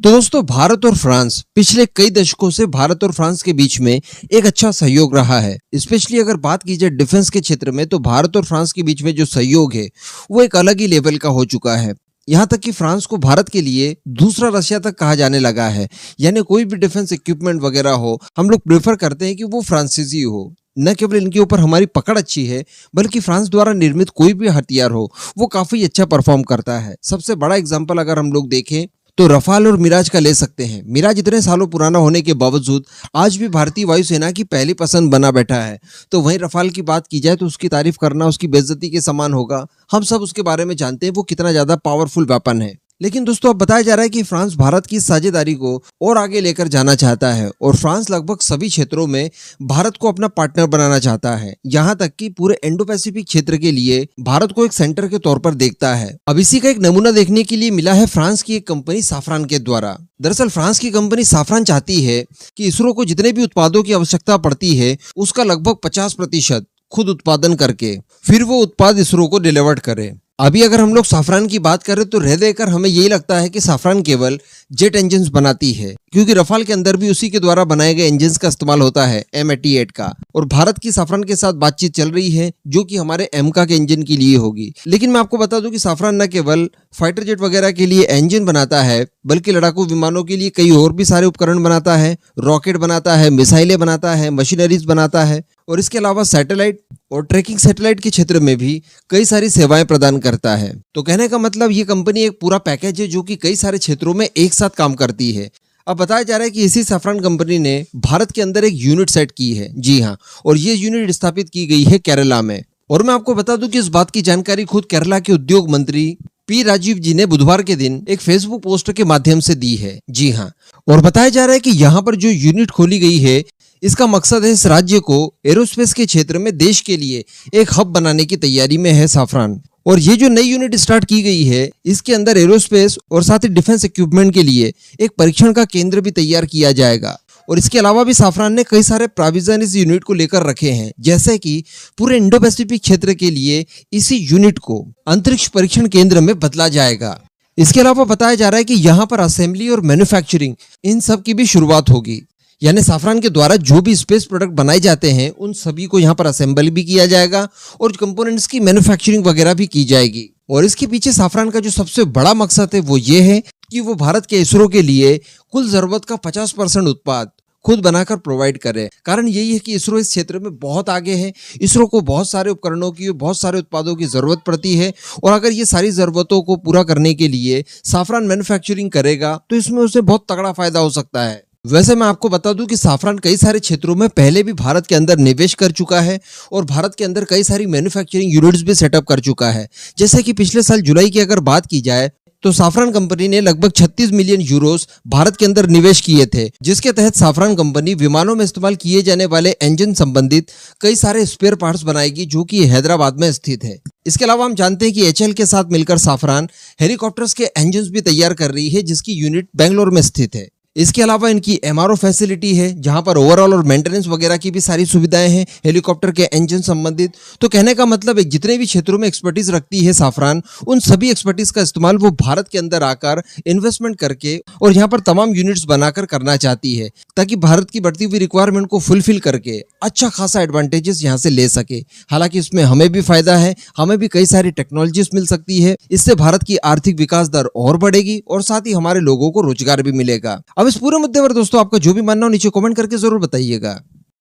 तो दोस्तों, भारत और फ्रांस पिछले कई दशकों से भारत और फ्रांस के बीच में एक अच्छा सहयोग रहा है। स्पेशली अगर बात की जाए डिफेंस के क्षेत्र में, तो भारत और फ्रांस के बीच में जो सहयोग है वो एक अलग ही लेवल का हो चुका है। यहाँ तक कि फ्रांस को भारत के लिए दूसरा रशिया तक कहा जाने लगा है। यानी कोई भी डिफेंस इक्विपमेंट वगैरह हो, हम लोग प्रेफर करते हैं कि वो फ्रांसीसी हो। न केवल इनके ऊपर हमारी पकड़ अच्छी है, बल्कि फ्रांस द्वारा निर्मित कोई भी हथियार हो वो काफी अच्छा परफॉर्म करता है। सबसे बड़ा एग्जाम्पल अगर हम लोग देखें तो रफाल और मिराज का ले सकते हैं। मिराज इतने सालों पुराना होने के बावजूद आज भी भारतीय वायुसेना की पहली पसंद बना बैठा है। तो वहीं रफाल की बात की जाए तो उसकी तारीफ करना उसकी बेइज्जती के समान होगा। हम सब उसके बारे में जानते हैं वो कितना ज्यादा पावरफुल वेपन है। लेकिन दोस्तों, अब बताया जा रहा है कि फ्रांस भारत की साझेदारी को और आगे लेकर जाना चाहता है और फ्रांस लगभग सभी क्षेत्रों में भारत को अपना पार्टनर बनाना चाहता है। यहाँ तक कि पूरे इंडो पैसिफिक क्षेत्र के लिए भारत को एक सेंटर के तौर पर देखता है। अब इसी का एक नमूना देखने के लिए मिला है फ्रांस की एक कंपनी साफरान के द्वारा। दरअसल फ्रांस की कंपनी साफरान चाहती है कि इसरो को जितने भी उत्पादों की आवश्यकता पड़ती है उसका लगभग 50% खुद उत्पादन करके फिर वो उत्पाद इसरो को डिलीवर करे। अभी अगर हम लोग साफरान की बात करें तो रह देकर हमें यही लगता है कि साफरान केवल जेट इंजन्स बनाती है, क्योंकि रफाल के अंदर भी उसी के द्वारा बनाए गए इंजन्स का इस्तेमाल होता है, M88 का। और भारत की साफरान के साथ बातचीत चल रही है जो कि हमारे एमका के इंजन के लिए होगी। लेकिन मैं आपको बता दूं कि साफरान न केवल फाइटर जेट वगैरह के लिए इंजन बनाता है, बल्कि लड़ाकू विमानों के लिए कई और भी सारे उपकरण बनाता है। रॉकेट बनाता है, मिसाइलें बनाता है, मशीनरीज बनाता है और इसके अलावा सैटेलाइट और ट्रैकिंग सैटेलाइट के क्षेत्र में भी कई सारी सेवाएं प्रदान करता है। तो कहने का मतलब ये कंपनी एक पूरा पैकेज है जो कि कई सारे क्षेत्रों में एक साथ काम करती है। अब बताया जा रहा है कि इसी साफरान कंपनी ने भारत के अंदर एक यूनिट सेट की है। जी हाँ, और ये यूनिट स्थापित की गई है केरला में। और मैं आपको बता दूं कि इस बात की जानकारी खुद केरला के उद्योग मंत्री पी राजीव जी ने बुधवार के दिन एक फेसबुक पोस्ट के माध्यम से दी है। जी हाँ, और बताया जा रहा है कि यहाँ पर जो यूनिट खोली गई है इसका मकसद है इस राज्य को एरोस्पेस के क्षेत्र में देश के लिए एक हब बनाने की तैयारी में है साफरान। और ये जो नई यूनिट स्टार्ट की गई है इसके अंदर एरोस्पेस और साथ ही डिफेंस इक्विपमेंट के लिए एक परीक्षण का केंद्र भी तैयार किया जाएगा। और इसके अलावा भी साफरान ने कई सारे प्रोविजन इस यूनिट को लेकर रखे हैं, जैसे कि पूरे इंडो पैसिफिक क्षेत्र के लिए इसी यूनिट को अंतरिक्ष परीक्षण केंद्र में बदला जाएगा। इसके अलावा बताया जा रहा है कि यहाँ पर असेंबली और मैन्युफैक्चरिंग इन सब की भी शुरुआत होगी। यानी साफरान के द्वारा जो भी स्पेस प्रोडक्ट बनाए जाते हैं उन सभी को यहाँ पर असेंबल भी किया जाएगा और कंपोनेंट्स की मैन्युफैक्चरिंग वगैरह भी की जाएगी। और इसके पीछे साफरान का जो सबसे बड़ा मकसद है वो ये है कि वो भारत के इसरो के लिए कुल जरूरत का 50% उत्पाद खुद बनाकर प्रोवाइड करे। कारण यही है कि इसरो इस क्षेत्र में बहुत आगे है। इसरो को बहुत सारे उपकरणों की, बहुत सारे उत्पादों की जरूरत पड़ती है और अगर ये सारी जरूरतों को पूरा करने के लिए साफरान मैन्युफैक्चरिंग करेगा तो इसमें उसे बहुत तगड़ा फायदा हो सकता है। वैसे मैं आपको बता दूं कि साफरान कई सारे क्षेत्रों में पहले भी भारत के अंदर निवेश कर चुका है और भारत के अंदर कई सारी मैन्युफैक्चरिंग यूनिट्स भी सेटअप कर चुका है। जैसे कि पिछले साल जुलाई की अगर बात की जाए तो साफरान कंपनी ने लगभग 36 मिलियन यूरोस भारत के अंदर निवेश किए थे, जिसके तहत साफरान कंपनी विमानों में इस्तेमाल किए जाने वाले इंजन संबंधित कई सारे स्पेयर पार्ट्स बनाएगी जो कि हैदराबाद में स्थित है। इसके अलावा हम जानते हैं कि HAL के साथ मिलकर साफरान हेलीकॉप्टर्स के इंजन भी तैयार कर रही है जिसकी यूनिट बेंगलोर में स्थित है। इसके अलावा इनकी MRO फैसिलिटी है जहां पर ओवरऑल और मेंटेनेंस वगैरह की भी सारी सुविधाएं हैं हेलीकॉप्टर के इंजन संबंधित। तो कहने का मतलब है जितने भी क्षेत्रों में एक्सपर्टीज रखती है साफरान, उन सभी एक्सपर्टीज का इस्तेमाल वो भारत के अंदर आकर इन्वेस्टमेंट करके और यहाँ पर तमाम यूनिट्स बनाकर करना चाहती है ताकि भारत की बढ़ती हुई रिक्वायरमेंट को फुलफिल करके अच्छा खासा एडवांटेजेस यहाँ से ले सके। हालांकि इसमें हमें भी फायदा है, हमें भी कई सारी टेक्नोलॉजीज मिल सकती है। इससे भारत की आर्थिक विकास दर और बढ़ेगी और साथ ही हमारे लोगों को रोजगार भी मिलेगा। अब इस पूरे मुद्दे पर दोस्तों आपका जो भी मानना हो नीचे कमेंट करके जरूर बताइएगा।